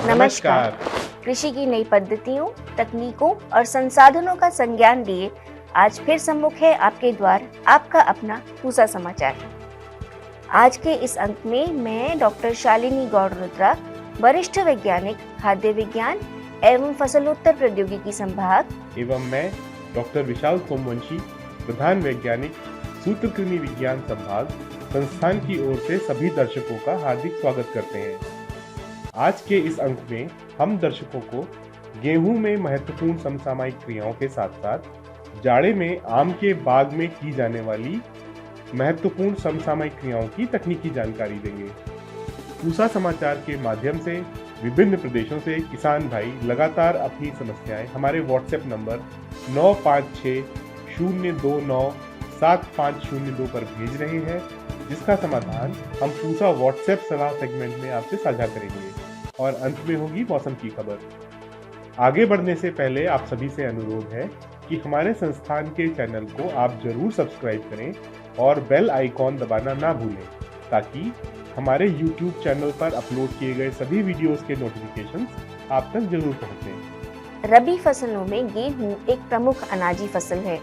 नमस्कार। कृषि की नई पद्धतियों, तकनीकों और संसाधनों का संज्ञान लिए आज फिर सम्मुख है आपके द्वार आपका अपना पूसा समाचार। आज के इस अंक में मैं डॉक्टर शालिनी गौड़ रुद्रा, वरिष्ठ वैज्ञानिक खाद्य विज्ञान एवं फसलोत्तर प्रौद्योगिकी संभाग, एवं मैं डॉक्टर विशाल सोमवंशी, प्रधान वैज्ञानिक सूत्रकृमि विज्ञान संभाग, संस्थान की ओर से सभी दर्शकों का हार्दिक स्वागत करते हैं। आज के इस अंक में हम दर्शकों को गेहूं में महत्वपूर्ण समसामयिक क्रियाओं के साथ साथ जाड़े में आम के बाग में की जाने वाली महत्वपूर्ण समसामयिक क्रियाओं की तकनीकी जानकारी देंगे। पूसा समाचार के माध्यम से विभिन्न प्रदेशों से किसान भाई लगातार अपनी समस्याएं हमारे व्हाट्सएप नंबर 9560297502 पर भेज रहे हैं, जिसका समाधान हम पूसा व्हाट्सएप सलाह सेगमेंट में आपसे साझा करेंगे। और अंत में होगी मौसम की खबर। आगे बढ़ने से पहले आप सभी से अनुरोध है कि हमारे संस्थान के चैनल को आप जरूर सब्सक्राइब करें और बेल आइकॉन दबाना ना भूलें, ताकि हमारे YouTube चैनल पर अपलोड किए गए सभी वीडियोस के नोटिफिकेशंस आप तक जरूर पहुंचें। रबी फसलों में गेहूं एक प्रमुख अनाजी फसल है।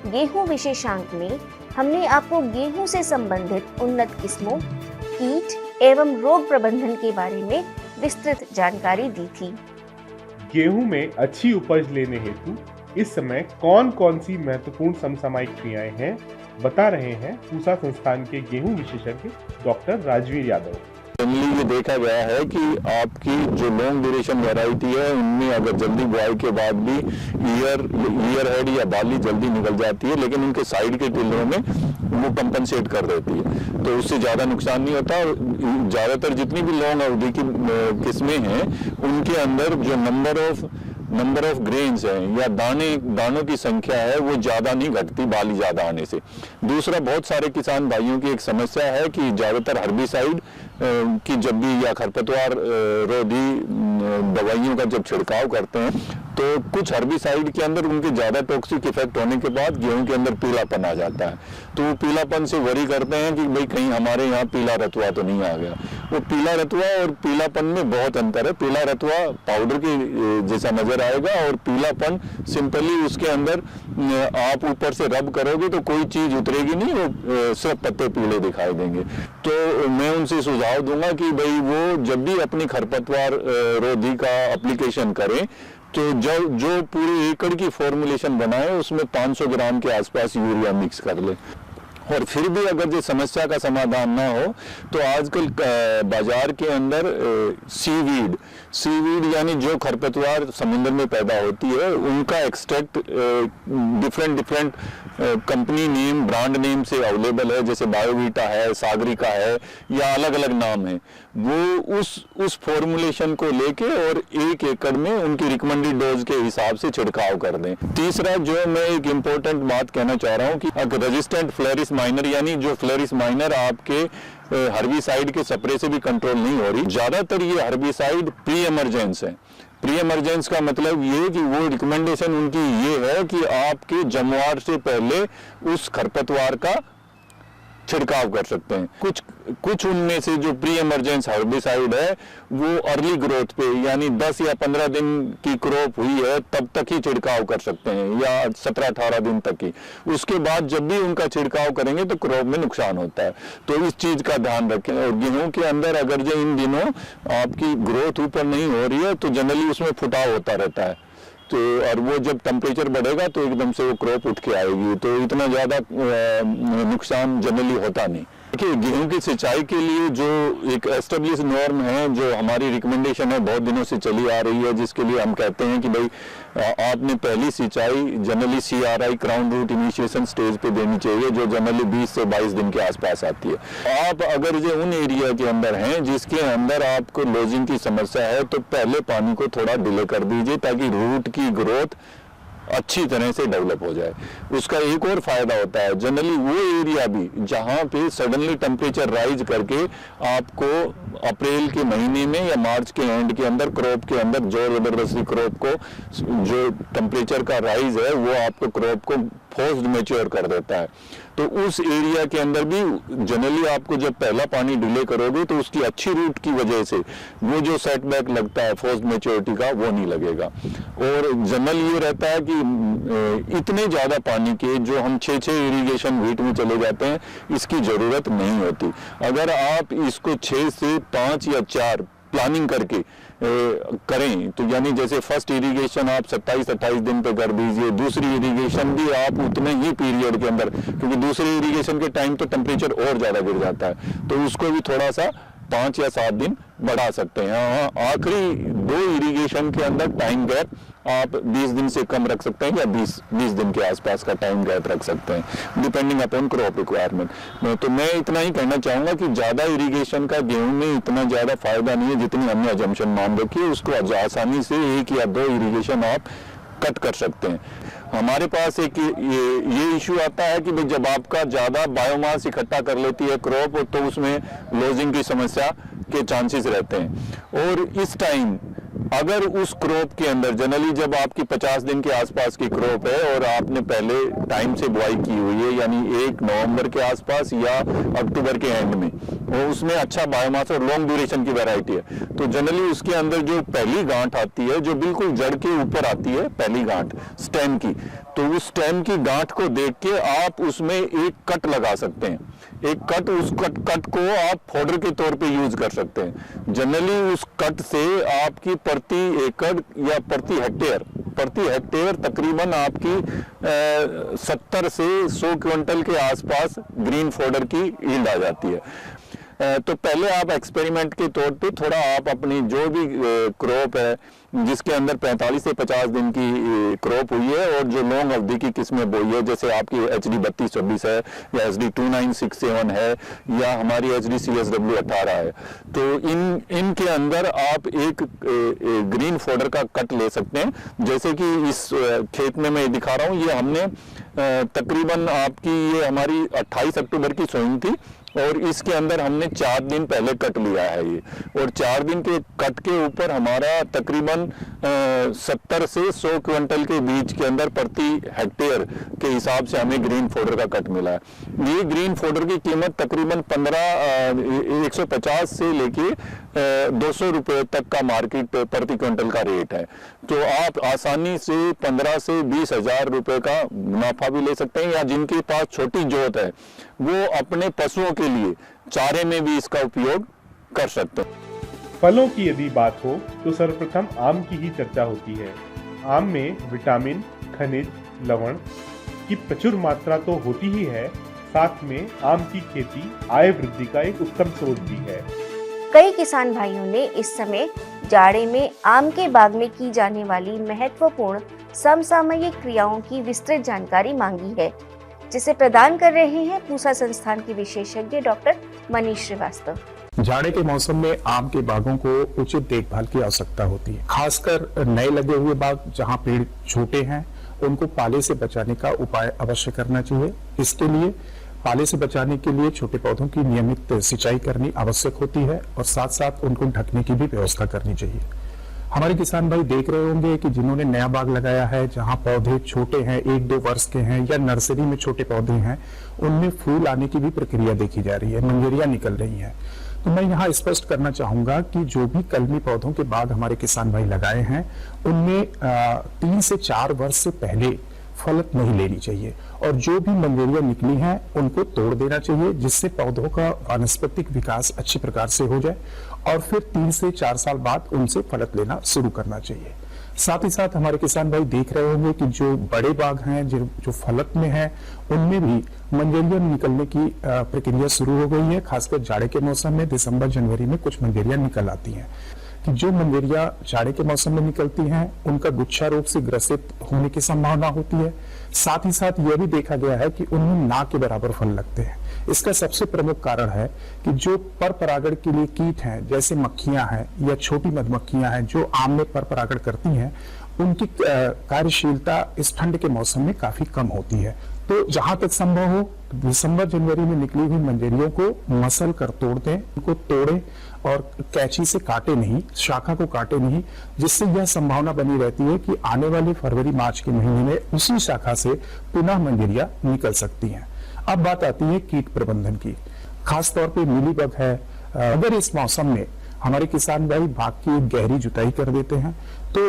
गेहूं विशेषांक में हमने आपको गेहूं से संबंधित उन्नत किस्मों, कीट एवं रोग प्रबंधन के बारे में विस्तृत जानकारी दी थी। गेहूं में अच्छी उपज लेने हेतु इस समय कौन कौन सी महत्वपूर्ण समसामयिक क्रियाएं हैं, बता रहे हैं पूसा संस्थान के गेहूं विशेषज्ञ डॉक्टर राजवीर यादव। जनरली ये देखा गया है कि आपकी जो लॉन्ग ड्यूरेशन वैरायटी है उनमें अगर जल्दी बुआई के बाद भी ईयर हेड या बाली जल्दी निकल जाती है, लेकिन उनके साइड के टिल्लों में वो कंपनसेट कर देती है, तो उससे ज़्यादा नुकसान नहीं होता। ज़्यादातर जितनी भी लॉन्ग अवधि की किस्में हैं उनके अंदर जो नंबर ऑफ ग्रेन्स हैं या दानों की संख्या है वो ज़्यादा नहीं घटती बाली ज़्यादा आने से। दूसरा, बहुत सारे किसान भाइयों की एक समस्या है कि ज़्यादातर हर्बिसाइड की जब भी या खरपतवार रोधी दवाइयों का जब छिड़काव करते हैं तो कुछ हर्बिसाइड के अंदर उनके ज़्यादा टॉक्सिक इफेक्ट होने के बाद गेहूं के अंदर पीलापन आ जाता है, तो वो पीलापन से वरी करते हैं कि भाई कहीं हमारे यहाँ पीला रतुआ तो नहीं आ गया। वो पीला रतुआ और पीलापन में बहुत अंतर है। पीला रतुआ पाउडर के जैसा नजर आएगा और पीलापन सिंपली उसके अंदर आप ऊपर से रब करोगे तो कोई चीज उतरेगी नहीं, वो सिर्फ पत्ते पीले दिखाई देंगे। तो मैं उनसे सुझाव दूंगा कि भाई वो जब भी अपनी खरपतवार रोधी का एप्लीकेशन करें तो जो पूरे एकड़ की फॉर्मुलेशन बनाए उसमें 500 ग्राम के आसपास यूरिया मिक्स कर ले। और फिर भी अगर जो समस्या का समाधान ना हो तो आजकल बाजार के अंदर सीवीड यानी जो खरपतवार समुद्र में पैदा होती है उनका extract different company name brand name से अवेलेबल है, जैसे बायोवीटा है, सागरिका है या अलग अलग नाम है। वो उस फॉर्मुलेशन को लेके और 1 एकड़ में उनकी रिकमेंडेड डोज के हिसाब से छिड़काव कर दें। तीसरा, जो मैं एक इम्पोर्टेंट बात कहना चाह रहा हूँ कि अगर रेजिस्टेंट फ्लोरिस माइनर यानी जो फ्लोरिस माइनर आपके हर्बिसाइड के स्प्रे से भी कंट्रोल नहीं हो रही, ज्यादातर ये हर्बिसाइड प्री इमरजेंस है। प्री इमरजेंस का मतलब ये कि वो रिकमेंडेशन उनकी ये है कि आपके जमवार से पहले उस खरपतवार का छिड़काव कर सकते हैं। कुछ उनमें से जो प्री इमरजेंस हर्बिसाइड है वो अर्ली ग्रोथ पे यानी 10 या 15 दिन की क्रॉप हुई है तब तक ही छिड़काव कर सकते हैं या 17-18 दिन तक ही। उसके बाद जब भी उनका छिड़काव करेंगे तो क्रॉप में नुकसान होता है, तो इस चीज का ध्यान रखें। और गेहूं के अंदर अगर जो इन दिनों आपकी ग्रोथ ऊपर नहीं हो रही है तो जनरली उसमें फुटाव होता रहता है, तो और वो जब टेम्परेचर बढ़ेगा तो एकदम से वो क्रॉप उठ के आएगी, तो इतना ज़्यादा नुकसान जनरली होता नहीं। देखिए, गेहूं की सिंचाई के लिए जो एक एस्टेब्लिश नॉर्म है, जो हमारी रिकमेंडेशन है बहुत दिनों से चली आ रही है, जिसके लिए हम कहते हैं कि भाई आपने पहली सिंचाई generally CRI crown root initiation stage पे देनी चाहिए, जो जनरली 20 से 22 दिन के आसपास आती है। आप अगर जो उन एरिया के अंदर हैं जिसके अंदर आपको लोजिंग की समस्या है तो पहले पानी को थोड़ा डिले कर दीजिए ताकि रूट की ग्रोथ अच्छी तरह से डेवलप हो जाए। उसका एक और फायदा होता है, जनरली वो एरिया भी जहाँ पे सडनली टेम्परेचर राइज करके आपको अप्रैल के महीने में या मार्च के एंड के अंदर क्रॉप के अंदर जो जबरदस्ती क्रॉप को जो टेम्परेचर का राइज है वो आपको क्रॉप को फोर्स्ड मैच्योर कर देता है। तो उस एरिया के अंदर भी जनरली आपको जब पहला पानी डिले करोगे तो उसकी अच्छी रूट की वजह से वो जो सेटबैक लगता है फोर्स्ड मैच्योरिटी का वो नहीं लगेगा। और जनरल ये रहता है कि इतने ज़्यादा पानी के जो हम 6 इरिगेशन वीट में चले जाते हैं इसकी ज़रूरत नहीं होती। अगर आप इसको 6 से 5 या 4 प्लानिंग करके करें तो यानी जैसे फर्स्ट इरिगेशन आप 27-28 दिन पे कर दीजिए, दूसरी इरिगेशन भी आप उतने ही पीरियड के अंदर, क्योंकि दूसरी इरिगेशन के टाइम तो टेम्परेचर और ज़्यादा गिर जाता है, तो उसको भी थोड़ा सा 5 या 7 दिन बढ़ा सकते हैं। हाँ, आखिरी 2 इरिगेशन के अंदर टाइम गैप आप 20 दिन से कम रख सकते हैं या 20 दिन के आसपास का टाइम गैप रख सकते हैं डिपेंडिंग अपॉन क्रॉप रिक्वायरमेंट। तो मैं इतना ही कहना चाहूँगा कि ज़्यादा इरिगेशन का गेहूं में इतना ज़्यादा फायदा नहीं है जितनी हमने अजम्पशन मान रखी है। उसको आसानी से 1 या 2 इरिगेशन आप कट कर सकते हैं। हमारे पास एक ये इशू आता है कि जब आपका ज़्यादा बायोमास इकट्ठा कर लेती है क्रॉप तो उसमें लॉजिंग की समस्या के चांसेस रहते हैं। और इस टाइम अगर उस क्रॉप के अंदर जनरली जब आपकी 50 दिन के आसपास की क्रॉप है और आपने पहले टाइम से बुआई की हुई है यानी 1 नवंबर के आसपास या अक्टूबर के एंड में, और उसमें अच्छा बायोमास और लॉन्ग ड्यूरेशन की वैरायटी है, तो जनरली उसके अंदर जो पहली गांठ आती है जो बिल्कुल जड़ के ऊपर आती है पहली गांठ स्टेम की, तो उस स्टेम की गांठ को देख के आप उसमें एक कट लगा सकते हैं। एक कट, उस कट को आप फोडर के तौर पे यूज कर सकते हैं। जनरली उस कट से आपकी प्रति एकड़ या प्रति हेक्टेयर तकरीबन आपकी 70 से 100 क्विंटल के आसपास ग्रीन फोडर की यील्ड आ जाती है। तो पहले आप एक्सपेरिमेंट के तौर पे थोड़ा आप अपनी जो भी क्रॉप है जिसके अंदर 45 से 50 दिन की क्रॉप हुई है और जो लॉन्ग अवधि की किस्में बोई है, जैसे आपकी HD 3226 है या SD 2967 है या हमारी HD CSW 18 है, तो इनके अंदर आप एक ग्रीन फोडर का कट ले सकते हैं। जैसे कि इस खेत में मैं दिखा रहा हूँ, ये हमने तकरीबन आपकी ये हमारी 28 अक्टूबर की सोइंग थी और इसके अंदर हमने 4 दिन पहले कट लिया है ये, और 4 दिन के कट के ऊपर हमारा तकरीबन 70 से 100 क्विंटल के बीच के अंदर प्रति हेक्टेयर के हिसाब से हमें ग्रीन फोडर का कट मिला है। ये ग्रीन फोडर की कीमत तकरीबन 150 से लेके 200 रुपए तक का मार्केट प्रति क्विंटल का रेट है। तो आप आसानी से 15 से 20 हजार रुपए का मुनाफा भी ले सकते हैं, या जिनके पास छोटी जोत है वो अपने पशुओं के लिए चारे में भी इसका उपयोग कर सकते हैं। फलों की यदि बात हो तो सर्वप्रथम आम की ही चर्चा होती है। आम में विटामिन, खनिज, लवण की प्रचुर मात्रा तो होती ही है, साथ में आम की खेती आय वृद्धि का एक उत्तम स्रोत भी है। कई किसान भाइयों ने इस समय जाड़े में आम के बाग में की जाने वाली महत्वपूर्ण समसामयिक क्रियाओं की विस्तृत जानकारी मांगी है, जिसे प्रदान कर रहे हैं पूसा संस्थान के विशेषज्ञ डॉक्टर मनीष श्रीवास्तव। जाड़े के मौसम में आम के बागों को उचित देखभाल की आवश्यकता होती है। खासकर नए लगे हुए बाग जहां पेड़ छोटे हैं उनको पाले से बचाने का उपाय अवश्य करना चाहिए। इसके लिए पाले से बचाने के लिए छोटे पौधों की नियमित सिंचाई करनी आवश्यक होती है और साथ साथ उनको ढकने की भी व्यवस्था करनी चाहिए। हमारे किसान भाई देख रहे होंगे कि जिन्होंने नया बाग लगाया है, जहां पौधे छोटे हैं, 1-2 वर्ष के हैं या नर्सरी में छोटे पौधे हैं, उनमें फूल आने की भी प्रक्रिया देखी जा रही है, मंजरियां निकल रही हैं। तो मैं यहाँ स्पष्ट करना चाहूंगा कि जो भी कलमी पौधों के बाग हमारे किसान भाई लगाए हैं उनमें 3 से 4 वर्ष से पहले फलत नहीं लेनी चाहिए, और जो भी मंजरियां निकली हैं उनको तोड़ देना चाहिए, जिससे पौधों का वानस्पतिक विकास अच्छी प्रकार से हो जाए और फिर 3 से 4 साल बाद उनसे फलत लेना शुरू करना चाहिए। साथ ही साथ हमारे किसान भाई देख रहे होंगे कि जो बड़े बाग हैं जो फलत में हैं उनमें भी मंजरियां निकलने की प्रक्रिया शुरू हो गई है। खासकर जाड़े के मौसम में दिसंबर जनवरी में कुछ मंजरियां निकल आती हैं। कि जो मंजरियां जाड़े के मौसम में निकलती हैं उनका गुच्छा रोग से ग्रसित होने की संभावना होती है। साथ ही साथ यह भी देखा गया है कि उनमें ना के बराबर फल लगते हैं। इसका सबसे प्रमुख कारण है कि जो पर परागण के लिए कीट हैं, जैसे मक्खियां हैं या छोटी मधुमक्खियां हैं जो आम में पर परागण करती हैं, उनकी कार्यशीलता इस ठंड के मौसम में काफी कम होती है। तो जहां तक संभव हो दिसंबर जनवरी में निकली हुई मंजरियों को मसल कर तोड़ दें, उनको तोड़े और कैंची से काटे नहीं, शाखा को काटे नहीं, जिससे यह संभावना बनी रहती है कि आने वाले फरवरी मार्च के महीने में उसी शाखा से पुनः मंजरियां निकल सकती हैं। अब बात आती है कीट प्रबंधन की, खासतौर पे मिलीबग है। अगर इस मौसम में हमारे किसान भाई भाग की एक गहरी जुताई कर देते हैं तो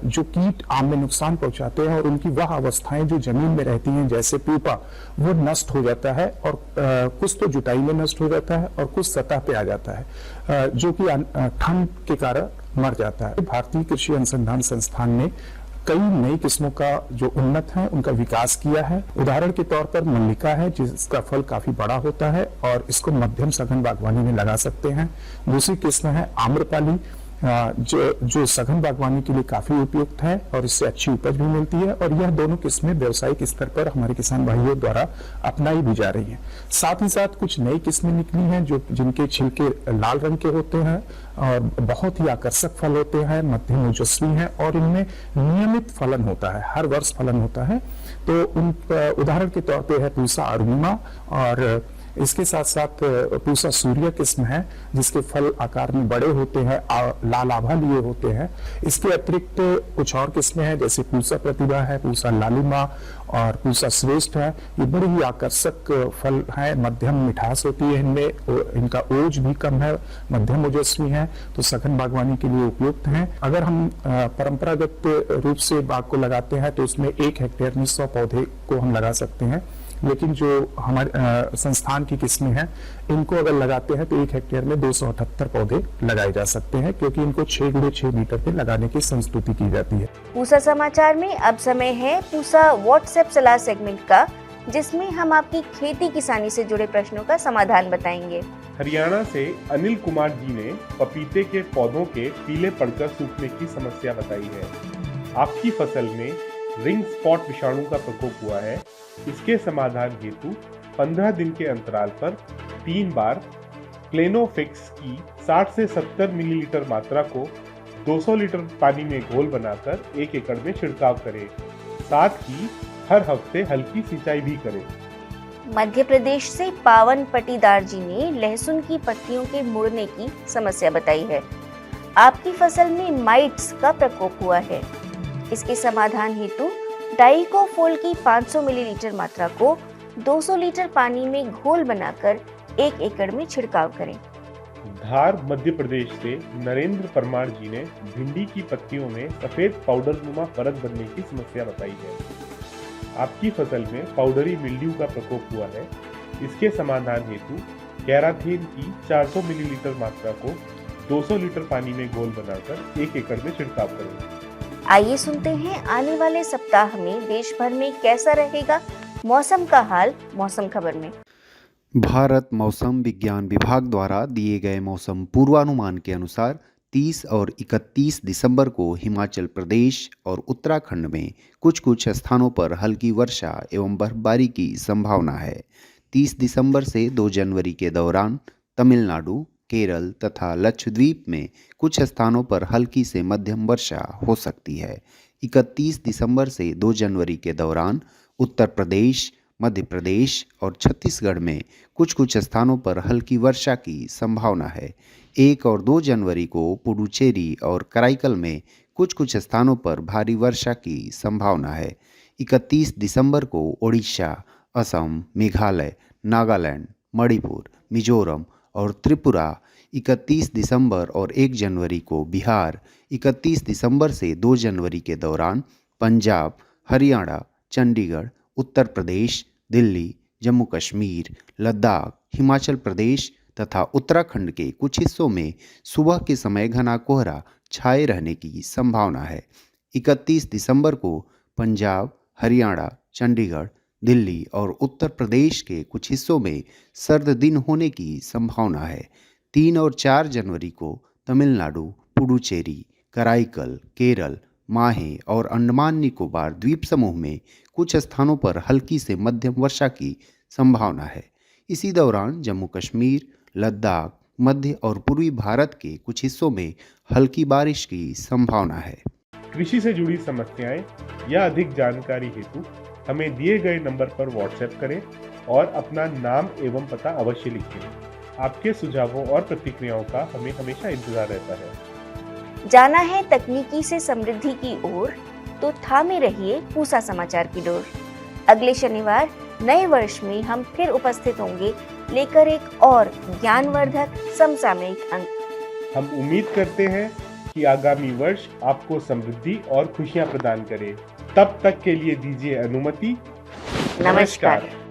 जो कीट आम में नुकसान पहुंचाते हैं और उनकी वह अवस्थाएं जो जमीन में रहती हैं जैसे प्यूपा, वो नष्ट हो जाता है और कुछ तो जुताई में नष्ट हो जाता है और कुछ सतह पे आ जाता है, जो कि ठंड के कारण मर जाता है। भारतीय कृषि अनुसंधान संस्थान ने कई नई किस्मों का जो उन्नत है उनका विकास किया है। उदाहरण के तौर पर मल्लिका है जिसका फल काफी बड़ा होता है और इसको मध्यम सघन बागवानी में लगा सकते हैं। दूसरी किस्म है आम्रपाली, जो सघन बागवानी के लिए काफी उपयुक्त है और इससे अच्छी उपज भी मिलती है, और यह दोनों किस्में व्यावसायिक स्तर पर हमारे किसान भाइयों द्वारा अपनाई भी जा रही हैं। साथ ही साथ कुछ नई किस्में निकली हैं जो जिनके छिलके लाल रंग के होते हैं और बहुत ही आकर्षक फल होते हैं, मध्यम ओजस्वी हैं और इनमें नियमित फलन होता है, हर वर्ष फलन होता है। तो उन उदाहरण के तौर पे है पूसा अरुणिमा, और इसके साथ साथ पूसा सूर्य किस्म है जिसके फल आकार में बड़े होते हैं, लाल आभा लिए होते हैं। इसके अतिरिक्त कुछ और किस्में हैं जैसे पूसा प्रतिभा है, पूसा लालिमा और पूसा श्रेष्ठ है। ये बड़े ही आकर्षक फल है, मध्यम मिठास होती है इनमें, इनका ओज भी कम है, मध्यम ओजस्वी है, तो सघन बागवानी के लिए उपयुक्त हैं। अगर हम परंपरागत रूप से बाग को लगाते हैं तो उसमें 1 हेक्टेयर में 100 पौधे को हम लगा सकते हैं, लेकिन जो हमारे संस्थान की किस्में हैं इनको अगर लगाते हैं तो 1 हेक्टेयर में 278 पौधे लगाए जा सकते हैं, क्योंकि इनको 6x6 मीटर पे लगाने की संस्तुति की जाती है। पूसा समाचार में अब समय है पूसा व्हाट्सएप सलाह सेगमेंट का, जिसमें हम आपकी खेती किसानी से जुड़े प्रश्नों का समाधान बताएंगे। हरियाणा से अनिल कुमार जी ने पपीते के पौधों के पीले पड़कर सूखने की समस्या बताई है। आपकी फसल में रिंग स्पॉट विषाणु का प्रकोप हुआ है। इसके समाधान हेतु 15 दिन के अंतराल पर 3 बार क्लेनोफिक्स की 60 से 70 मिलीलीटर मात्रा को 200 लीटर पानी में घोल बनाकर 1 एकड़ में छिड़काव करें। साथ ही हर हफ्ते हल्की सिंचाई भी करें। मध्य प्रदेश से पावन पटीदार जी ने लहसुन की पत्तियों के मुड़ने की समस्या बताई है। आपकी फसल में माइट्स का प्रकोप हुआ है। इसके समाधान हेतु डाइकोफोल की 500 मिलीलीटर मात्रा को 200 लीटर पानी में घोल बनाकर 1 एकड़ में छिड़काव करें। धार मध्य प्रदेश से नरेंद्र परमार जी ने भिंडी की पत्तियों में सफेद पाउडर नुमा परत बनने की समस्या बताई है। आपकी फसल में पाउडरी मिल्ड्यू का प्रकोप हुआ है। इसके समाधान हेतु कैराथेन की 400 मिलीलीटर मात्रा को 200 लीटर पानी में घोल बनाकर 1 एकड़ में छिड़काव करें। आइए सुनते हैं आने वाले सप्ताह में देश भर में कैसा रहेगा मौसम का हाल मौसम खबर में। भारत मौसम विज्ञान विभाग द्वारा दिए गए मौसम पूर्वानुमान के अनुसार 30 और 31 दिसंबर को हिमाचल प्रदेश और उत्तराखंड में कुछ स्थानों पर हल्की वर्षा एवं बर्फबारी की संभावना है। 30 दिसंबर से 2 जनवरी के दौरान तमिलनाडु, केरल तथा लक्षद्वीप में कुछ स्थानों पर हल्की से मध्यम वर्षा हो सकती है। 31 दिसंबर से 2 जनवरी के दौरान उत्तर प्रदेश, मध्य प्रदेश और छत्तीसगढ़ में कुछ स्थानों पर हल्की वर्षा की संभावना है। 1 और 2 जनवरी को पुडुचेरी और कराईकल में कुछ स्थानों पर भारी वर्षा की संभावना है। 31 दिसंबर को ओडिशा, असम, मेघालय, नागालैंड, मणिपुर, मिजोरम और त्रिपुरा, 31 दिसंबर और 1 जनवरी को बिहार, 31 दिसंबर से 2 जनवरी के दौरान पंजाब, हरियाणा, चंडीगढ़, उत्तर प्रदेश, दिल्ली, जम्मू कश्मीर, लद्दाख, हिमाचल प्रदेश तथा उत्तराखंड के कुछ हिस्सों में सुबह के समय घना कोहरा छाए रहने की संभावना है। 31 दिसंबर को पंजाब, हरियाणा, चंडीगढ़, दिल्ली और उत्तर प्रदेश के कुछ हिस्सों में सर्द दिन होने की संभावना है। 3 और 4 जनवरी को तमिलनाडु, पुडुचेरी, कराईकल, केरल, माहे और अंडमान निकोबार द्वीप समूह में कुछ स्थानों पर हल्की से मध्यम वर्षा की संभावना है। इसी दौरान जम्मू कश्मीर, लद्दाख, मध्य और पूर्वी भारत के कुछ हिस्सों में हल्की बारिश की संभावना है। कृषि से जुड़ी समस्याएं या अधिक जानकारी हेतु हमें दिए गए नंबर पर व्हाट्सएप करें और अपना नाम एवं पता अवश्य लिखें। आपके सुझावों और प्रतिक्रियाओं का हमें हमेशा इंतजार रहता है। जाना है तकनीकी से समृद्धि की ओर, तो थामे रहिए पूसा समाचार की डोर। अगले शनिवार नए वर्ष में हम फिर उपस्थित होंगे, लेकर एक और ज्ञानवर्धक समसामयिक अंक। हम उम्मीद करते हैं कि आगामी वर्ष आपको समृद्धि और खुशियां प्रदान करे। तब तक के लिए दीजिए अनुमति। नमस्कार।